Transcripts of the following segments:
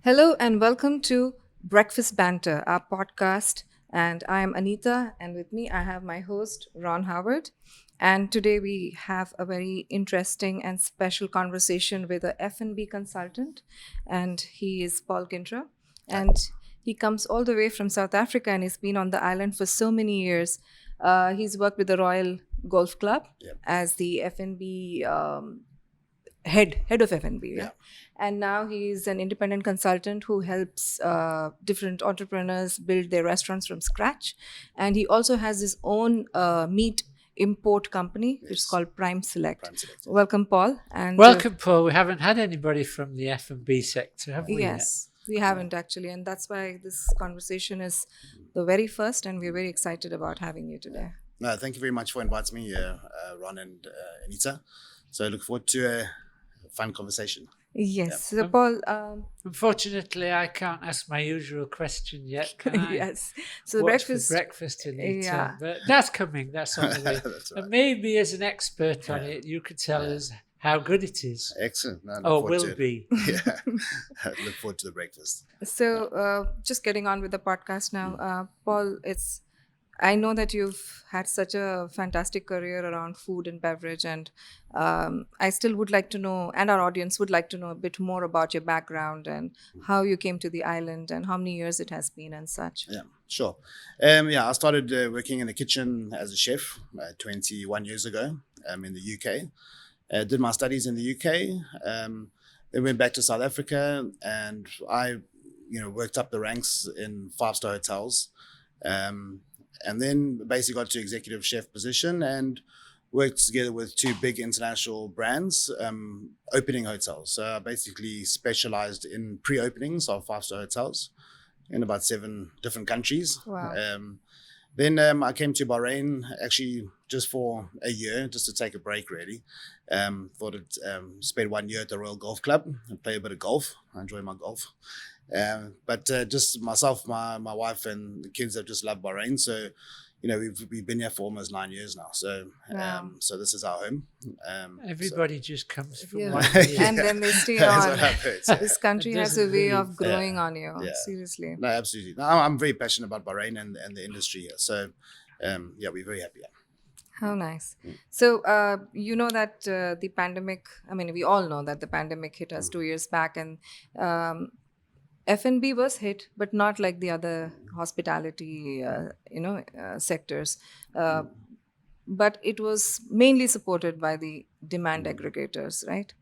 Hello and welcome to Breakfast Banter, our podcast. And I am Anita, and with me I have my host, Ron Howard. And today we have a very interesting and special conversation with a F&B consultant, and he is Paul Gindra. And he comes all the way from South Africa and he's been on the island for so many years. He's worked with the Royal Golf Club Yep. as the F&B head of FNB, yeah? Yeah. And now he's an independent consultant who helps different entrepreneurs build their restaurants from scratch. And he also has his own meat import company, which is Yes. called Prime Select. Prime Select, yes. Welcome, Paul. And Welcome, Paul. We haven't had anybody from the F&B sector, have we? yes, we haven't actually, and that's why this conversation is the very first, and we're very excited about having you today. No, thank you very much for inviting me, Ron and Anita. So I look forward to a fun conversation. Yes, so Paul. Unfortunately, I can't ask my usual question yet, can I? Yes, so What's breakfast. for breakfast, Anita? Yeah. But that's coming. That's on the way. That's right. And maybe as an expert on it, you could tell us how good it is. Excellent. No, look Or forward will to it. be. Yeah. Look forward to the breakfast. So, just getting on with the podcast now, Paul. I know that you've had such a fantastic career around food and beverage, and I still would like to know, and our audience would like to know a bit more about your background and how you came to the island and how many years it has been and such. Yeah, sure. I started working in the kitchen as a chef 21 years ago in the UK. Did my studies in the UK. Then went back to South Africa, and I, worked up the ranks in five-star hotels. And then basically got to executive chef position and worked together with two big international brands opening hotels. So I basically specialized in pre-openings of five-star hotels in about 7 different countries. Wow. Then I came to Bahrain actually just for a year, just to take a break really. Thought I'd spend 1 year at the Royal Golf Club and play a bit of golf. I enjoy my golf. But just myself, my wife and the kids have just loved Bahrain. So, we've been here for almost 9 years now. So, Wow. so this is our home. Everybody just comes from Yeah. one year. And then they stay That's on. what I've heard. This country It has a doesn't way leave. of growing on you. Yeah. Seriously. No, absolutely. No, I'm very passionate about Bahrain and the industry here. So, we're very happy. How nice. So, you know that the pandemic, I mean, we all know that the pandemic hit us 2 years back, and F&B was hit, but not like the other hospitality, sectors. But it was mainly supported by the demand aggregators, right?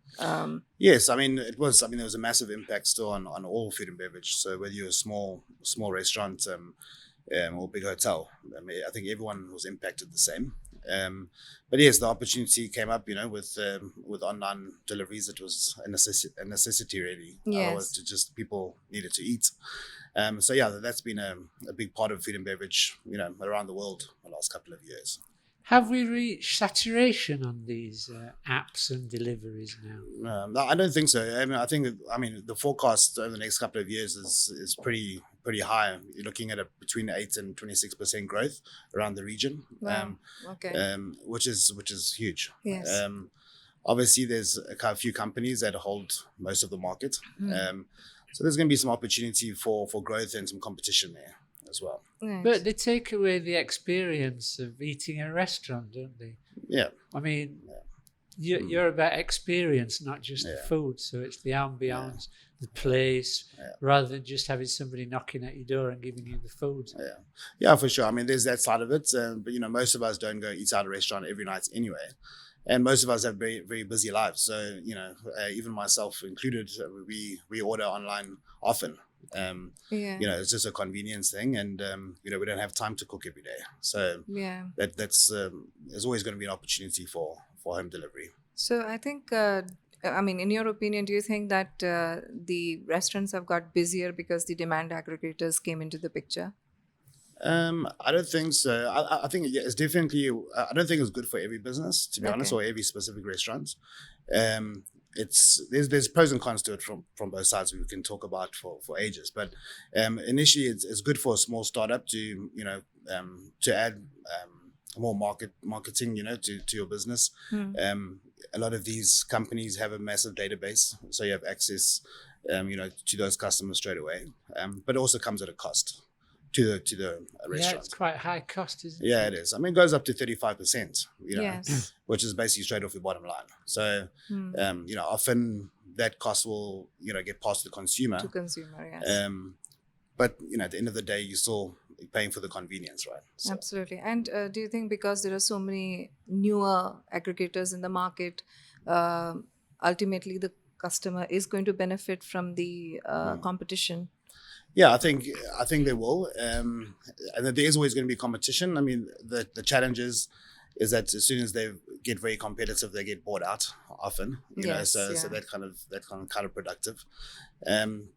Yes, I mean it was. I mean there was a massive impact still on all food and beverage. So whether you're a small restaurant or big hotel, I think everyone was impacted the same. But yes, the opportunity came up, with online deliveries. It was a necessity really. Yes. Otherwise, people needed to eat. That's been a big part of food and beverage, around the world the last couple of years. Have we reached saturation on these apps and deliveries now? No, I don't think so. I think the forecast over the next couple of years is pretty high. You're looking at between 8 and 26% growth around the region. Wow. Okay. Which is huge. Yes. Obviously, there's a few companies that hold most of the market. So there's going to be some opportunity for growth and some competition there as well. Right. But they take away the experience of eating in a restaurant, don't they? Yeah. I mean, you're about experience, not just the Yeah. food. So it's the ambience, the place, rather than just having somebody knocking at your door and giving you the food. Yeah, for sure. I mean, there's that side of it. But, most of us don't go eat out at a restaurant every night anyway. And most of us have very, very busy lives. So, even myself included, we order online often. Yeah. It's just a convenience thing. And, we don't have time to cook every day. So Yeah. that's there's always going to be an opportunity for home delivery. So I think, in your opinion, do you think that the restaurants have got busier because the demand aggregators came into the picture? I don't think so. I think it's definitely. I don't think it's good for every business, to be honest, Okay. or every specific restaurant. There's pros and cons to it from both sides. We can talk about for ages, but initially it's good for a small startup to to add more marketing to your business. A lot of these companies have a massive database, so you have access to those customers straight away. But it also comes at a cost to the Yeah, restaurant. it's quite high cost, isn't it? Yeah, it is. I mean, it goes up to 35%, Yes. which is basically straight off your bottom line. So, Hmm. often that cost will, get passed to the consumer. To consumer, yes. But, at the end of the day, you're still paying for the convenience, right? So, Absolutely. And do you think because there are so many newer aggregators in the market, um ultimately the customer is going to benefit from the competition? yeah, I think they will. And that there is always going to be competition. I mean, the challenge is that as soon as they get very competitive, they get bought out often. Yes, So yeah. that kind of counterproductive.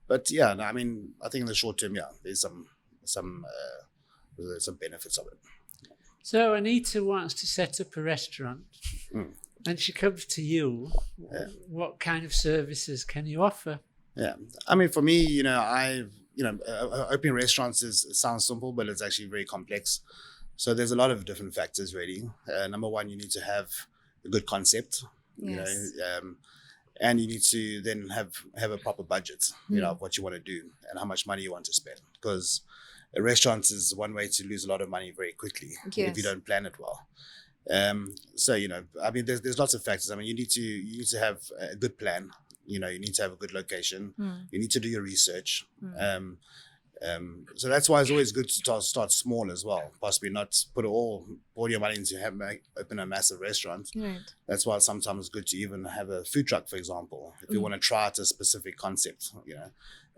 But yeah, no, I mean, I think in the short term, yeah, there's some benefits of it. So Anita wants to set up a restaurant, Mm. and she comes to you. What kind of services can you offer? Yeah, I mean, for me, opening restaurants sounds simple, but it's actually very complex. So there's a lot of different factors, really. Number one, you need to have a good concept, Yes. and you need to then have a proper budget, of what you want to do and how much money you want to spend. Because a restaurant is one way to lose a lot of money very quickly if you Yes. don't plan it well. So I mean, there's lots of factors. I mean, you need to have a good plan. You need to have a good location. You need to do your research. So that's why it's always good to start small as well. Possibly not put all your money into open a massive restaurant. Right. That's why sometimes it's good to even have a food truck, for example, if you want to try out a specific concept.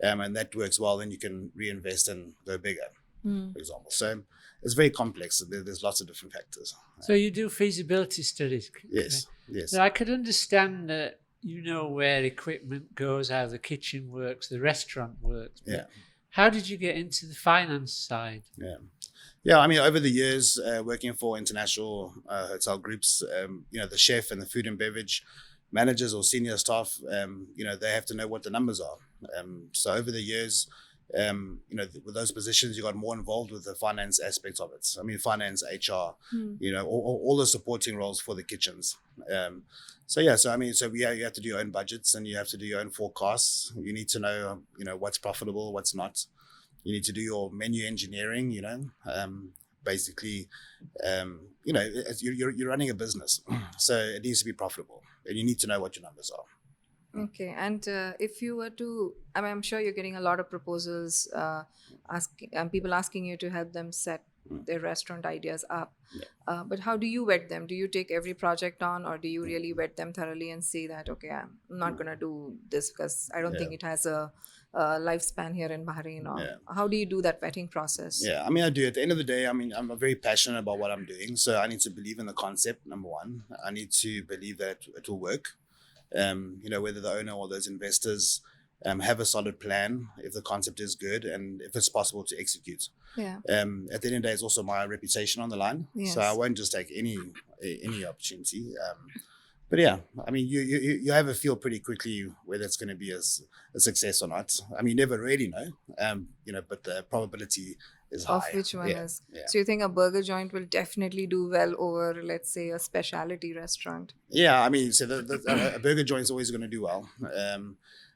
And that works well, then you can reinvest and go bigger, for example. So it's very complex. There's lots of different factors. So you do feasibility studies. Yes. Yes. So I could understand that you know where equipment goes, how the kitchen works, the restaurant works. but Yeah. How did you get into the finance side? Yeah, I mean, over the years, working for international hotel groups, the chef and the food and beverage managers or senior staff, they have to know what the numbers are. So over the years, with those positions, you got more involved with the finance aspects of it. I mean, finance, HR, all the supporting roles for the kitchens. So I mean, you have to do your own budgets and you have to do your own forecasts. You need to know, what's profitable, what's not. You need to do your menu engineering. Basically, you're running a business, so it needs to be profitable, and you need to know what your numbers are. Okay, and if you were to, I mean, I'm sure you're getting a lot of proposals, people asking you to help them set their restaurant ideas up. But how do you vet them? Do you take every project on, or do you really vet them thoroughly and say that, okay, I'm not gonna do this because I don't think it has a lifespan here in Bahrain? Or how do you do that vetting process? Yeah, I mean, I do. At the end of the day, I mean, I'm very passionate about what I'm doing, so I need to believe in the concept. Number one, I need to believe that it will work. Whether the owner or those investors have a solid plan, if the concept is good and if it's possible to execute. Yeah. At the end of the day, it's also my reputation on the line. Yes. So I won't just take any opportunity. But yeah, I mean, you have a feel pretty quickly whether it's going to be a success or not. I mean, you never really know, but the probability is high. Of which one is. Yeah. So you think a burger joint will definitely do well over, let's say, a specialty restaurant? Yeah, I mean, so a burger joint is always going to do well.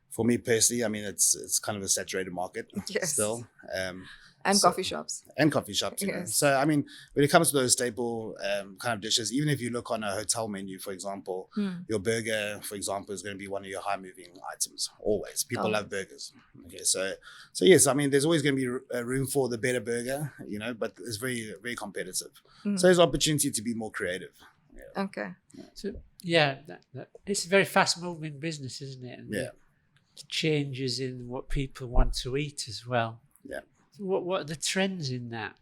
For me personally, I mean, it's kind of a saturated market still. And coffee shops. And coffee shops, Yes. So, I mean, when it comes to those staple kind of dishes, even if you look on a hotel menu, for example, your burger, for example, is going to be one of your high-moving items, always. People love burgers. Okay, so yes, I mean, there's always going to be a room for the better burger, but it's very, very competitive. So there's opportunity to be more creative. Yeah. Okay. So it's a very fast-moving business, isn't it? And Yeah. the changes in what people want to eat as well. Yeah. What are the trends in that?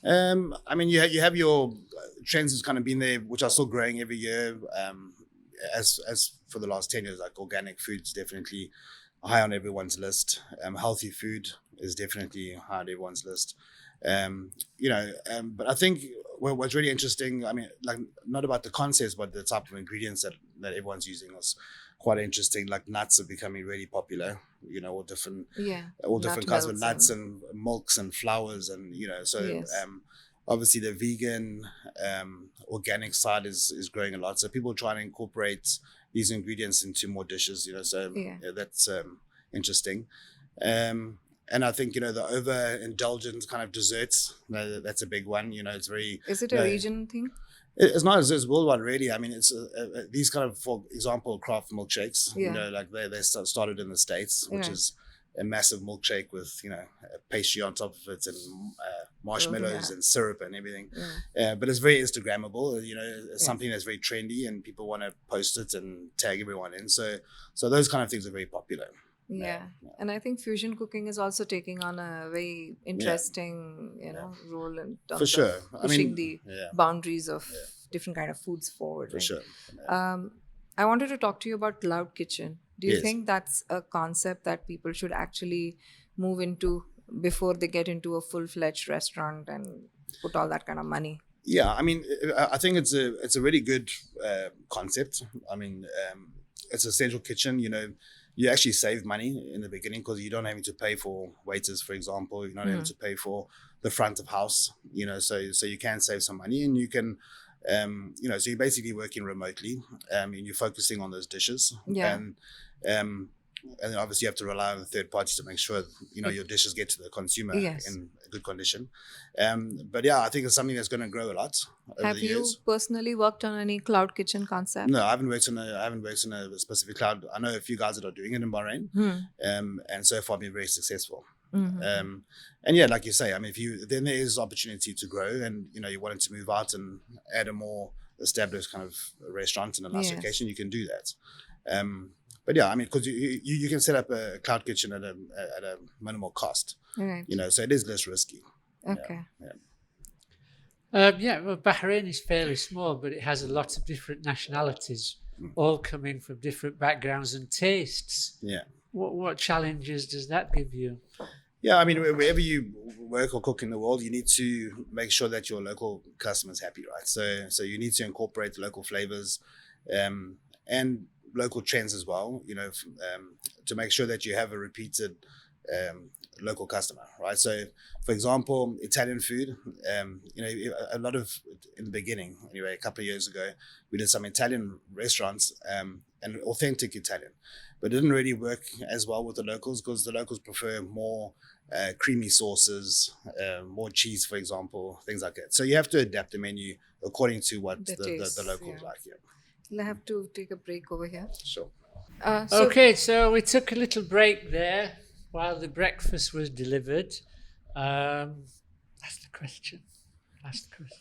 I mean, you have your trends that's kind of been there, which are still growing every year. As for the last 10 years, like organic food is definitely high on everyone's list. Healthy food is definitely high on everyone's list. But I think what's really interesting, I mean, like not about the concepts, but the type of ingredients that everyone's using is quite interesting. Like nuts are becoming really popular, all different kinds of nuts and milks and flours, and obviously the vegan organic side is growing a lot. So people are trying to incorporate these ingredients into more dishes, that's interesting. And I think, the overindulgent kind of desserts, that's a big one. It's very... Is it a region thing? It's not as worldwide, really. I mean, it's these kind of, for example, craft milkshakes. Yeah. Like they started in the States, which is a massive milkshake with a pastry on top of it and marshmallows and syrup and everything. But it's very Instagrammable. It's something that's very trendy and people want to post it and tag everyone in. So those kind of things are very popular. Yeah. And I think fusion cooking is also taking on a very interesting, role in terms of pushing the boundaries of different kind of foods forward. For right? sure. I wanted to talk to you about cloud kitchen. Do you Yes. think that's a concept that people should actually move into before they get into a full-fledged restaurant and put all that kind of money? Yeah, I mean, I think it's a really good concept. I mean, it's a central kitchen. You actually save money in the beginning because you don't have to pay for waiters, for example. You're not having to pay for the front of house. So you can save some money, and you can, so you're basically working remotely, and you're focusing on those dishes. Yeah. And then obviously you have to rely on third parties to make sure your dishes get to the consumer in good condition. But yeah, I think it's something that's going to grow a lot over Have the you years. personally worked on any cloud kitchen concept? No, I haven't worked on a specific cloud. I know a few guys that are doing it in Bahrain, and so far been very successful. And yeah, like you say, I mean, then there is opportunity to grow, and you wanted to move out and add a more established kind of restaurant in a nice location, you can do that. But yeah, I mean, because you can set up a cloud kitchen at a minimal cost, Right. so it is less risky. Okay. Well, Bahrain is fairly small, but it has a lot of different nationalities, all coming from different backgrounds and tastes. Yeah. What challenges does that give you? Yeah, I mean, wherever you work or cook in the world, you need to make sure that your local customer's happy, right? So you need to incorporate local flavors and local trends as well, to make sure that you have a repeated local customer, right? So, for example, Italian food, a lot of, in the beginning, anyway, a couple of years ago, we did some Italian restaurants and authentic Italian, but it didn't really work as well with the locals because the locals prefer more creamy sauces, more cheese, for example, things like that. So you have to adapt the menu according to what the locals like. Yeah. I'll have to take a break over here. Sure. Okay, so we took a little break there while the breakfast was delivered. That's the question.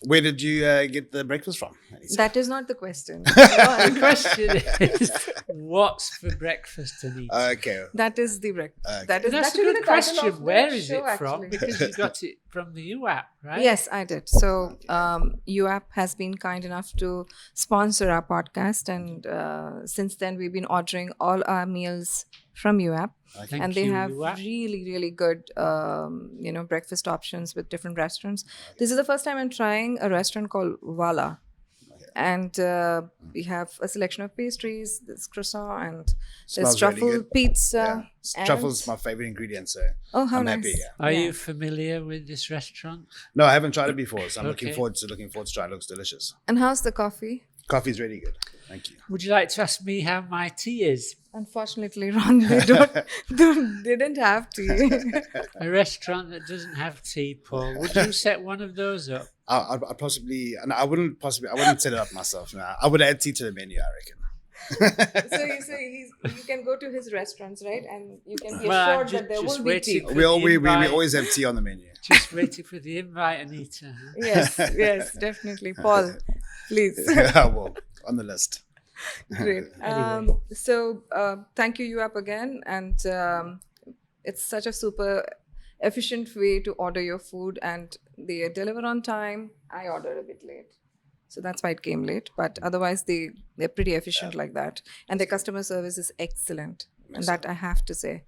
Where did you get the breakfast from, Anita? That is not the question. The question is, what's for breakfast, Anita? Okay. That is the breakfast. Okay. That is That's a actually good the title question. of the Where is show, it from? actually. Because you got it from the UAP, right? Yes, I did. So UAP has been kind enough to sponsor our podcast, and since then we've been ordering all our meals from UAP. Thank And they you, have UAP. really, really good, breakfast options with different restaurants. This is the first time I'm trying a restaurant called Wala. And we have a selection of pastries, there's croissant, and there's Smells really truffle good. pizza. and- Truffle's my favorite ingredient, so Oh, how I'm nice. happy. Yeah. Are Yeah. you familiar with this restaurant? No, I haven't tried it before, so I'm Okay. looking forward to try. It looks delicious. And how's the coffee? Coffee's really good. Thank you. Would you like to ask me how my tea is? Unfortunately, Ron, they didn't have tea. A restaurant that doesn't have tea, Paul. Would you set one of those up? I possibly, and I wouldn't set it up myself. No, I would add tea to the menu, I reckon. You can go to his restaurants, right? And you can be Well, I'm assured that there just will be waiting tea. for We invite. always have tea on the menu. Just waiting for the invite, Anita. Huh? Yes, definitely. Paul, please. Well, on the list. Great. Anyway. So thank you, UAP, again. And it's such a super efficient way to order your food, and they deliver on time. I ordered a bit late, so that's why it came late. But otherwise, they're pretty efficient like that. And their customer service is excellent. And that I have to say.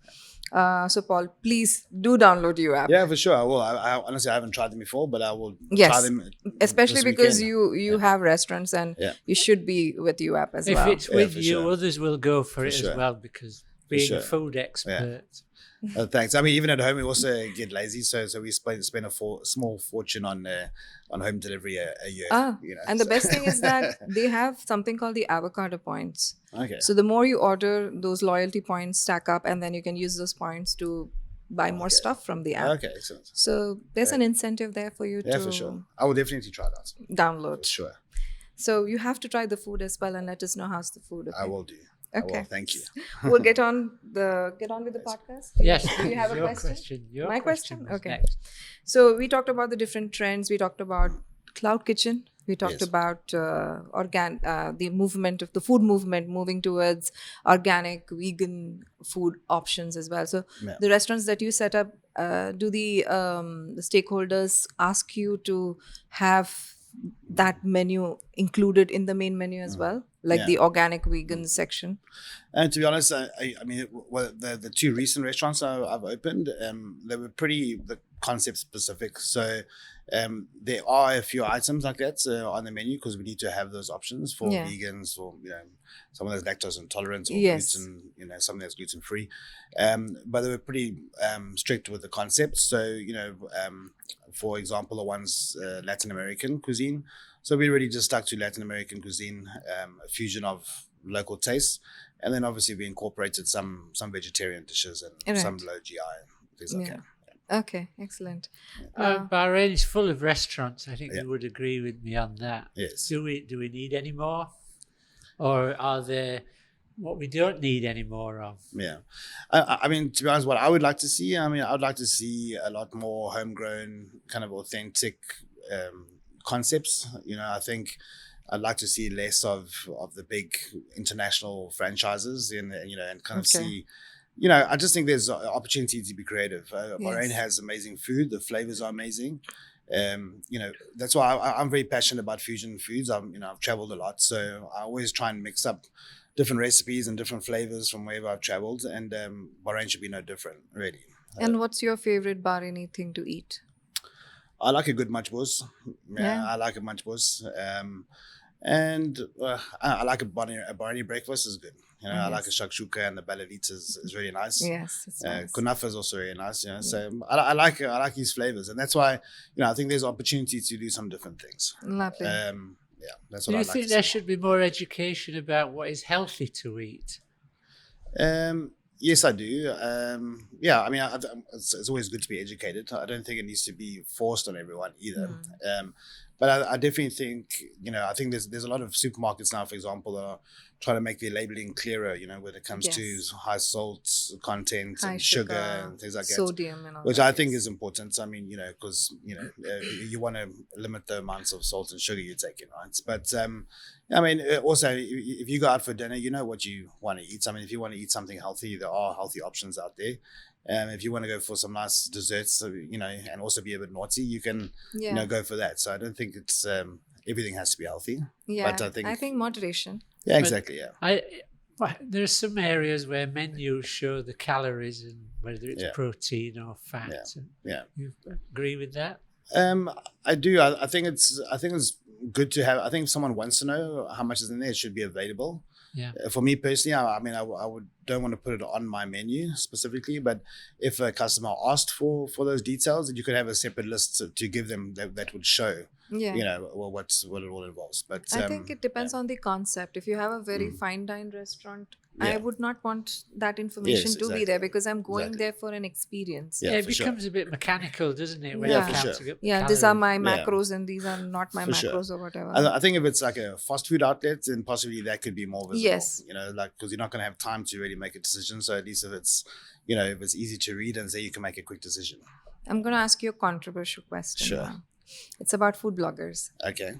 So Paul, please do download UAP. Yeah, for sure. I will. I honestly, I haven't tried them before, but I will Yes. try them. Especially this because weekend. you have restaurants, and Yeah. you should be with UAP as If well. it's with for you, sure. others will go for it sure. as well, because being sure. a food expert. Thanks. I mean, even at home, we also get lazy, so we spend a small fortune on home delivery a year. And the best thing is that they have something called the avocado points. Okay. So the more you order, those loyalty points stack up, and then you can use those points to buy more stuff from the app. Okay, excellent. So there's an incentive there for you Yeah, to for sure. I will definitely try that. download. For sure. So you have to try the food as well and let us know how's the food. Okay? I will do. Okay. Well, thank you. We'll get on with the podcast. Yes. Do you have a your question? Your My question? was Okay. next. So we talked about the different trends. We talked about cloud kitchen. We talked Yes. about the movement of the food movement moving towards organic, vegan food options as well. So Yeah. the restaurants that you set up, do the stakeholders ask you to have that menu included in the main menu as well, like Yeah. the organic vegan section? And to be honest, I mean, well, the two recent restaurants I've opened, they were pretty concept specific. So there are a few items like that on the menu because we need to have those options for Yeah. vegans or someone that's lactose intolerant or Yes. gluten, something that's gluten free. But they were pretty strict with the concept. So for example, the one's Latin American cuisine. So we really just stuck to Latin American cuisine, a fusion of local tastes, and then obviously we incorporated some vegetarian dishes and some Right. low GI things like Yeah. that. Okay, excellent. Bahrain is full of restaurants. I think Yeah. you would agree with me on that. Yes. Do we need any more, or are there what we don't need any more of? Yeah. I mean, to be honest, what I would like to see, I would like to see a lot more homegrown, kind of authentic concepts. I think I'd like to see less of the big international franchises and kind of Okay. see, I just think there's opportunity to be creative. Bahrain Yes. has amazing food. The flavors are amazing. That's why I'm very passionate about fusion foods. I've traveled a lot, so I always try and mix up different recipes and different flavors from wherever I've traveled, and Bahrain should be no different, really. And what's your favorite Bahraini thing to eat? I like a good majbouz. Yeah. I like a majbouz. And I like a Bahraini breakfast is good. I like a shakshuka and the balalita is really nice. Yes, it's nice. Kunafa is also very nice. So I like these flavors, and that's why I think there's opportunity to do some different things. Lovely. That's Do what I you like. think there should be more education about what is healthy to eat? Yes, I do. I mean, it's always good to be educated. I don't think it needs to be forced on everyone either. But I definitely think, I think there's a lot of supermarkets now, for example, that are trying to make their labeling clearer, when it comes Yes. to high salt content High and sugar and things like that. sodium and all Which that. I think is important. I mean, because you want to limit the amounts of salt and sugar you take in, right? But I mean, also, if you go out for dinner, you know what you want to eat. I mean, if you want to eat something healthy, there are healthy options out there. If you want to go for some nice desserts, and also be a bit naughty, you can, go for that. So I don't think it's everything has to be healthy. Yeah, But I think moderation. yeah, exactly, yeah. There are some areas where menus show the calories and whether it's Yeah. protein or fat. Yeah. You agree with that? I do. I think it's good to have. I think if someone wants to know how much is in there, it should be available. Yeah. For me personally, I mean, I don't want to put it on my menu specifically, but if a customer asked for those details, then you could have a separate list to give them that would show, Yeah. what it all involves. But I think it depends on the concept. If you have a very fine dine restaurant, I Yeah. would not want that information Yes, to be exactly. there because I'm going Exactly. there for an experience. Yeah, it for sure. becomes a bit mechanical, doesn't it? When Yeah, you're for counting sure. up Yeah, these are my Yeah. macros and these are not my For sure. macros or whatever. I think if it's like a fast food outlet, then possibly that could be more visible. Yes. Because you're not going to have time to really make a decision. So at least if it's, if it's easy to read and say you can make a quick decision. I'm going to ask you a controversial question. Sure. now. It's about food bloggers. Okay.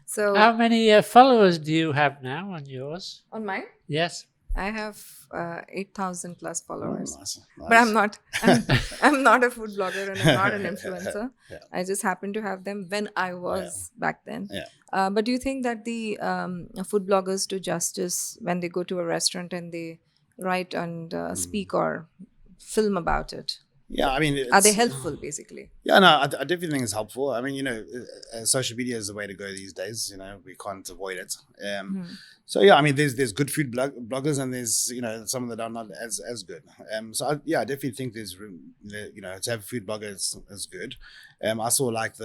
So How many followers do you have now on yours? on mine, Yes. I have 8,000 plus followers. Nice. But I'm not. I'm not a food blogger and I'm not an influencer. Yeah. I just happen to have them when I was back then. Yeah. But do you think that the food bloggers do justice when they go to a restaurant and they write and speak or film about it? Yeah, I mean, Are they it's, helpful, basically? yeah, no, I definitely think it's helpful. I mean, social media is the way to go these days. We can't avoid it. Hmm. So yeah, I mean, there's good food bloggers, and there's some that are not as good. So I definitely think there's room. To have a food blogger is good. I saw like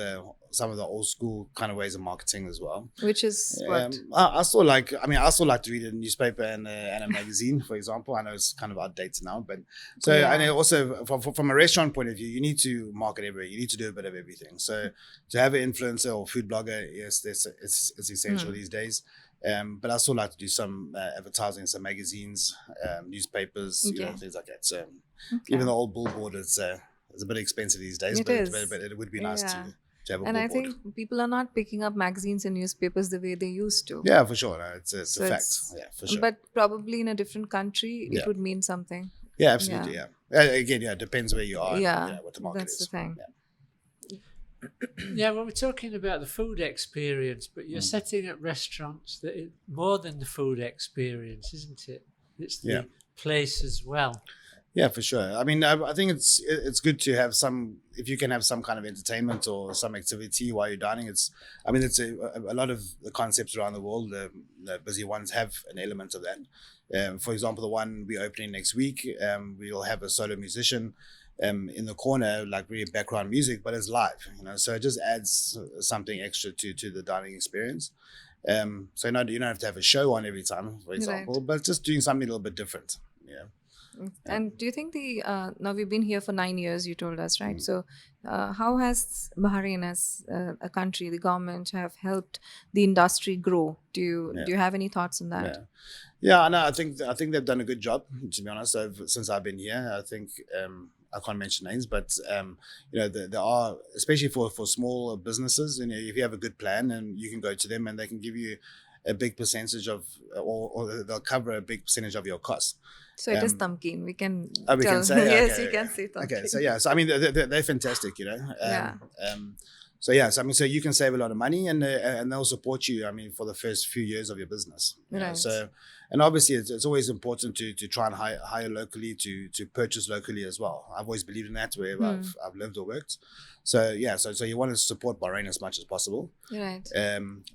some of the old school kind of ways of marketing as well. Which is what? I still like. I mean, I still like to read a newspaper and a magazine, for example. I know it's kind of outdated now, but so and Yeah. also from a restaurant point of view, you need to market everywhere. You need to do a bit of everything. So to have an influencer or food blogger, yes, it's essential these days. But I still like to do some advertising, some magazines, newspapers, Okay. things like that. So Okay. even the old billboard, it's a bit expensive these days, It but is. it would be nice Yeah. to have a And I billboard. think people are not picking up magazines and newspapers the way they used to. Yeah, for sure. No, it's So a fact. it's, Yeah, for sure. but probably in a different country, it Yeah. would mean something. Yeah, absolutely. Yeah. Again, yeah, it depends where you are. And, Yeah, what the market that's is. the thing. Yeah. Yeah, well, we're talking about the food experience, but you're setting up restaurants that is more than the food experience, isn't it? It's the Yeah. place as well. Yeah, for sure. I mean, I think it's good to have some, if you can have some kind of entertainment or some activity while you're dining. It's a lot of the concepts around the world, the busy ones have an element of that. For example, the one we're opening next week, we'll have a solo musician in the corner, like really background music, but it's live, so it just adds something extra to the dining experience. So you don't have to have a show on every time, for example, but just doing something a little bit different. Yeah. And do you think now we've been here for 9 years, you told us, right? So how has Bahrain as a country, the government have helped the industry grow? Do you have any thoughts on that? Yeah. Yeah, no, I think they've done a good job, to be honest. Since I've been here, I think I can't mention names, but there are, especially for small businesses, if you have a good plan, and you can go to them and they can give you a big percentage of, or they'll cover a big percentage of your costs. So it is Tamkeen. We can Oh, we tell. can say, Yes, okay, you can say Tamkeen. Okay, so yeah, so I mean they're fantastic, Yeah. So yeah, so I mean, so you can save a lot of money, and they'll support you. I mean, for the first few years of your business. Right. So, and obviously, it's always important to try and hire locally, to purchase locally as well. I've always believed in that wherever I've lived or worked. So yeah, so you want to support Bahrain as much as possible. Right.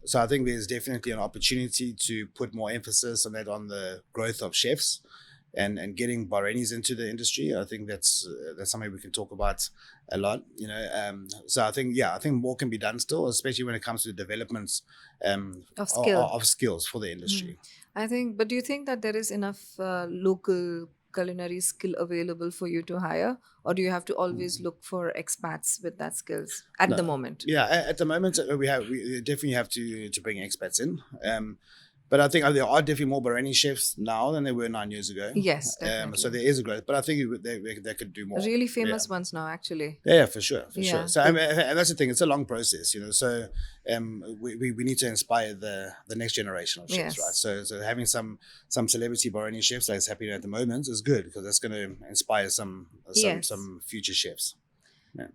So I think there's definitely an opportunity to put more emphasis on that, on the growth of chefs. And getting Bahrainis into the industry, I think that's something we can talk about a lot. So I think more can be done still, especially when it comes to the developments of skills for the industry. I think, but do you think that there is enough local culinary skill available for you to hire, or do you have to always look for expats with that skills at the moment? Yeah, at the moment we definitely have to bring expats in. But I think there are definitely more Bahraini chefs now than there were 9 years ago. Yes, definitely. So there is a growth, but I think they could do more. Really famous ones now, actually. Yeah, for sure. Yeah. So and that's the thing; it's a long process, So we need to inspire the next generation of chefs, right? So having some celebrity Bahraini chefs that's happening at the moment is good, because that's going to inspire some future chefs. Yeah.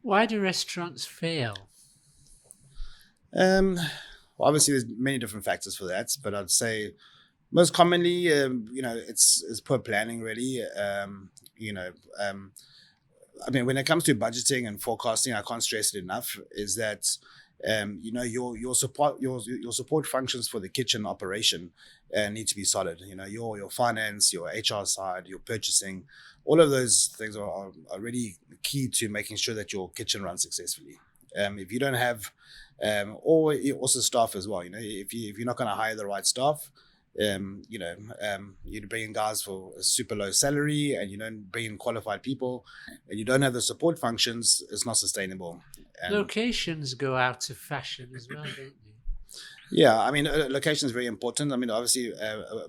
Why do restaurants fail? Well, obviously, there's many different factors for that, but I'd say most commonly, it's poor planning, really. I mean, when it comes to budgeting and forecasting, I can't stress it enough, is that your support functions for the kitchen operation need to be solid. Your finance, your HR side, your purchasing, all of those things are really key to making sure that your kitchen runs successfully. If you don't have or also staff as well, if you're not going to hire the right staff, you bring in guys for a super low salary, and you don't bring in qualified people, and you don't have the support functions, it's not sustainable. Locations go out of fashion as well, don't they? Yeah, I mean, location is very important. I mean, obviously,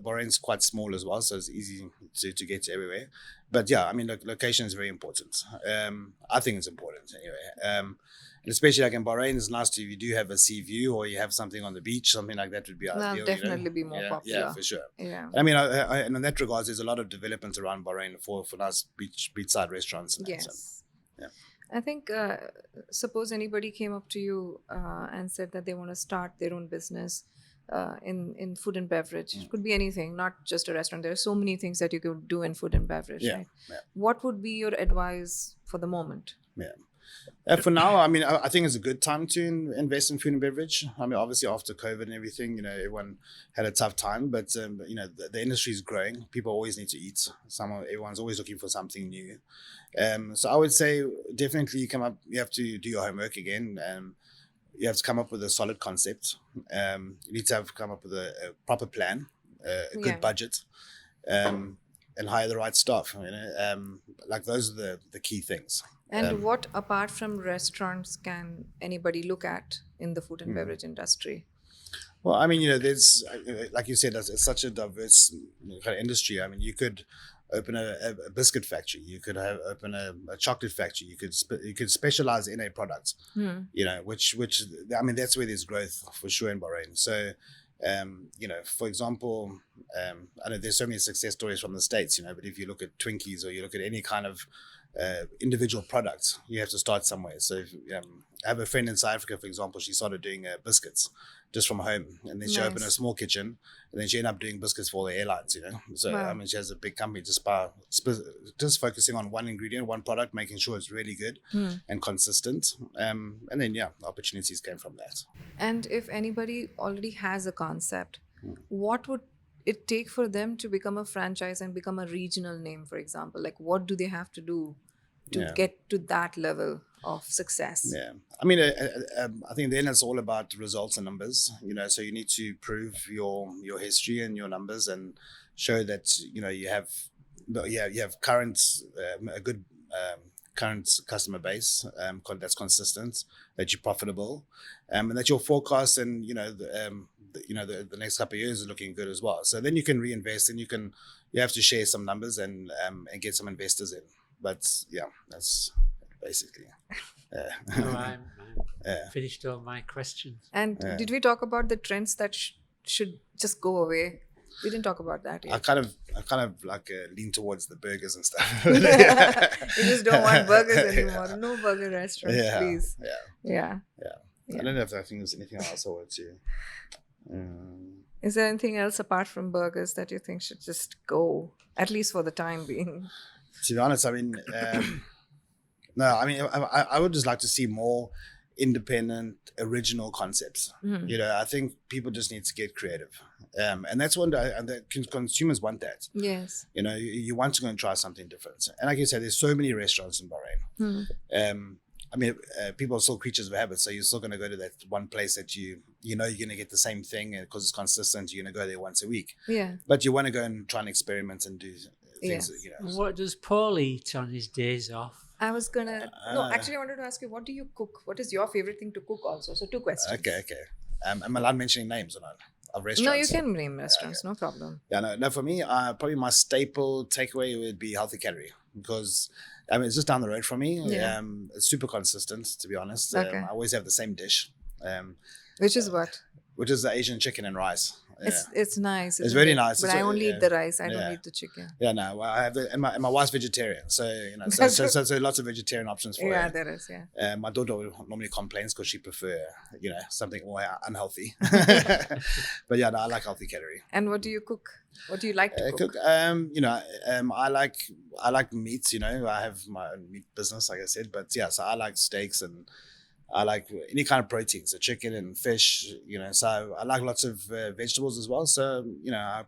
Bahrain's quite small as well, so it's easy to get to everywhere. But yeah, I mean, location is very important. I think it's important anyway. Especially like in Bahrain, it's nice if you do have a sea view, or you have something on the beach, something like that would be ideal. That'll definitely be more popular. Yeah, for sure. Yeah. I mean, and in that regards, there's a lot of development around Bahrain for nice beachside restaurants. And yes. That, so, yeah. I think, suppose anybody came up to you and said that they want to start their own business. in food and beverage? It could be anything, not just a restaurant. There are so many things that you could do in food and beverage, Yeah, right? yeah. What would be your advice for the moment? Yeah. For now, I mean, I think it's a good time to invest in food and beverage. I mean, obviously after COVID and everything, everyone had a tough time, but the industry is growing. People always need to eat. Everyone's always looking for something new. So I would say definitely you have to do your homework again. You have to come up with a solid concept. You need to come up with a proper plan, a good Yeah. budget, and hire the right staff. Like those are the key things. And what, apart from restaurants, can anybody look at in the food and beverage industry? Well, I mean, there's like you said, it's such a diverse kind of industry. I mean, you could open a biscuit factory. You could open a chocolate factory. You could specialize in a product. Which I mean, that's where there's growth for sure in Bahrain. So, for example, I know there's so many success stories from the States. But if you look at Twinkies or you look at any kind of individual products, you have to start somewhere. So I have a friend in South Africa, for example. She started doing biscuits just from home, and then she opened a Nice. small kitchen, and then she ended up doing biscuits for the airlines. So Wow. I mean, she has a big company just focusing on one ingredient, one product, making sure it's really good and consistent. And then opportunities came from that. And if anybody already has a concept, what would it take for them to become a franchise and become a regional name, for example? Like, what do they have to do to Yeah. get to that level of success? Yeah, I mean, I think then it's all about results and numbers. So you need to prove your history and your numbers and show that you have a good current customer base that's consistent, that you're profitable, and that your forecast and the next couple of years is looking good as well. So then you can reinvest and you have to share some numbers and get some investors in. But that's basically. No, I'm finished all my questions. And did we talk about the trends that should just go away? We didn't talk about that I yet. kind of like lean towards the burgers and stuff. You just don't want burgers anymore. Yeah. No burger restaurants, Yeah, please. yeah. Yeah. I don't know if I think there's anything else I want to. Is there anything else apart from burgers that you think should just go, at least for the time being? To be honest, I mean, no. I mean, I would just like to see more independent, original concepts. I think people just need to get creative, and that's consumers want that. Yes. You want to go and try something different. And like you said, there's so many restaurants in Bahrain. I mean, people are still creatures of habit, so you're still going to go to that one place that you're going to get the same thing, and because it's consistent, you're going to go there once a week. Yeah. But you want to go and try and experiment and do things. Yes. What does Paul eat on his days off? I was gonna. No, actually, I wanted to ask you, what do you cook? What is your favorite thing to cook also? So, two questions. Okay. Am I allowed mentioning names or not of restaurants? No, you can name restaurants, no problem. Yeah, no. For me, probably my staple takeaway would be Healthy Calorie, because I mean it's just down the road from me. Yeah. It's super consistent, to be honest. Okay. I always have the same dish, Which is what? which is the Asian chicken and rice. Yeah. It's nice. It's isn't very it? nice. But It's I only yeah. eat the rice. I don't Yeah. eat the chicken. Yeah, no. Well, I have and my wife's vegetarian, so so lots of vegetarian options for Yeah, her. there is. Yeah. My daughter normally complains because she prefer something more unhealthy. But yeah, no, I like Healthy Calorie. And what do you cook? What do you like to cook? I like meats. I have my own meat business, like I said. But yeah, so I like steaks and I like any kind of protein, so chicken and fish. So I like lots of vegetables as well. So I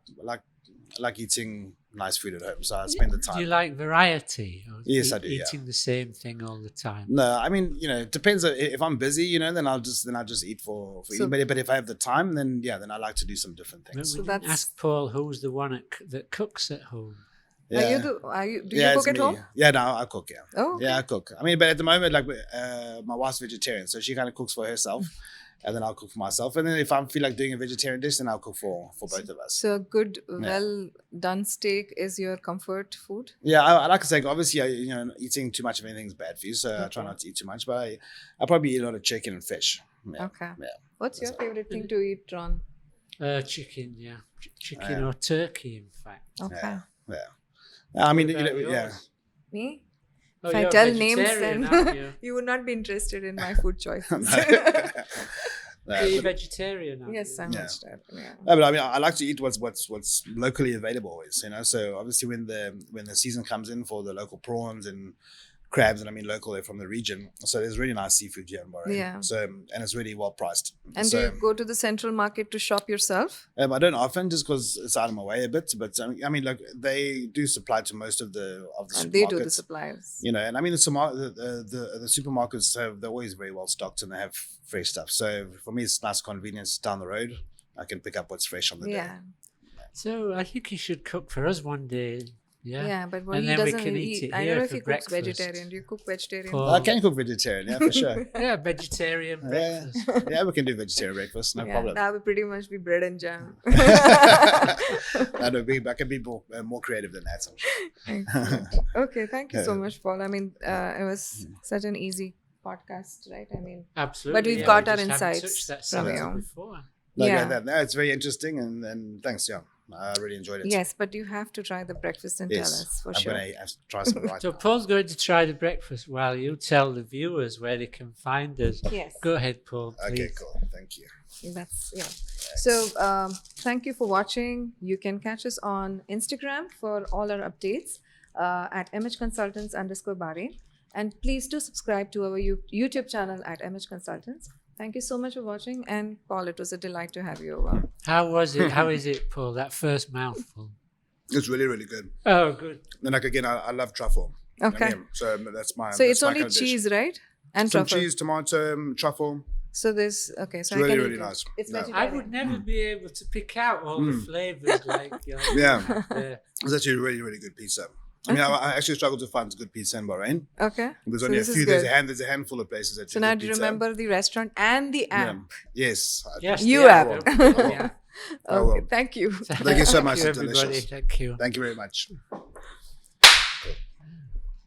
like eating nice food at home. So I spend the time. Do you like variety? Or Yes, I do, yeah. Eating the same thing all the time. No, I mean, it depends. If I'm busy, then I'll just eat for So- anybody. But if I have the time, then I like to do some different But things. we So didn't that's- ask Paul who's the one that cooks at home. Do you Yeah, cook it's at me. home? Yeah, no, I cook. Yeah, Oh, okay. yeah, I cook. I mean, but at the moment, like my wife's vegetarian, so she kind of cooks for herself, and then I'll cook for myself. And then if I feel like doing a vegetarian dish, then I'll cook for both of us. So, good, well done steak is your comfort food? Yeah, I like a steak. Obviously, eating too much of anything is bad for you, so I try not to eat too much. But I probably eat a lot of chicken and fish. Yeah. Okay. Yeah. What's your favorite thing to eat, Ron? Chicken, yeah. Chicken or turkey, in fact. Okay. Yeah. I mean, What about yeah. yours? Me? Oh, If I you're tell names, vegetarian, then aren't you? you would not be interested in my food choices. Are you vegetarian? Are Yes, you? I'm Yeah. vegetarian. Yeah. No, but I mean, I like to eat what's locally available always, So obviously, when the season comes in for the local prawns and crabs, and I mean local, they're from the region, so there's really nice seafood here in Bahrain. Yeah. So and it's really well priced. And so, do you go to the central market to shop yourself? I don't often just because it's out of my way a bit, but I mean, like they do supply to most of the And they do the supermarkets. suppliers. And I mean, the supermarkets they're always very well stocked and they have fresh stuff. So for me, it's nice convenience down the road. I can pick up what's fresh on the day. Yeah. So I think you should cook for us one day. Yeah. Yeah, but what And he then we doesn't can eat. eat it I here don't know if for he cooks breakfast. vegetarian. Do you cook vegetarian? For- I can cook vegetarian, yeah, for sure. Yeah, vegetarian Yeah, breakfast. yeah, we can do vegetarian breakfast, no Yeah, problem. that would pretty much be bread and jam. I can be more creative than that. Okay, thank you so much, Paul. I mean, it was such an easy podcast, right? I mean, Absolutely. But we've yeah, got we our just haven't insights touched that from subject you. before. Yeah. It's very interesting, and thanks, yeah. I really enjoyed it. yes, but you have to try the breakfast and tell Yes, us for I'm sure. going to have to try some right So now. Paul's going to try the breakfast while you tell the viewers where they can find us. Yes, Go ahead, Paul, please. Okay, cool. Thank you. that's yeah. So thank you for watching. You can catch us on Instagram for all our updates at mhconsultants_Bahrain. And please do subscribe to our YouTube channel at MH Consultants. Thank you so much for watching. And Paul, it was a delight to have you over. How was it? How is it, Paul? That first mouthful. It's really, really good. Oh, good. Then, like again, I love truffle. Okay. I mean, so that's my. So that's it's my only kind of dish. cheese, right? And Some truffle. cheese, tomato, truffle. So this, okay. So It's really, I can really eat it. nice. It's Yeah. I vegetarian. would never be able to pick out all the flavors like Yeah. the- It's actually a really, really good pizza. I mean, I actually struggle to find good pizza in Bahrain. Okay. There's So only a this is few. good. There's a handful of places that So do now good do you pizza. remember the restaurant and the Yeah. app? Yes. Yes, You the have. Yeah. I Okay. will. Thank you. Thank you so much. Thank you, It's everybody. delicious. Thank you. Thank you very much.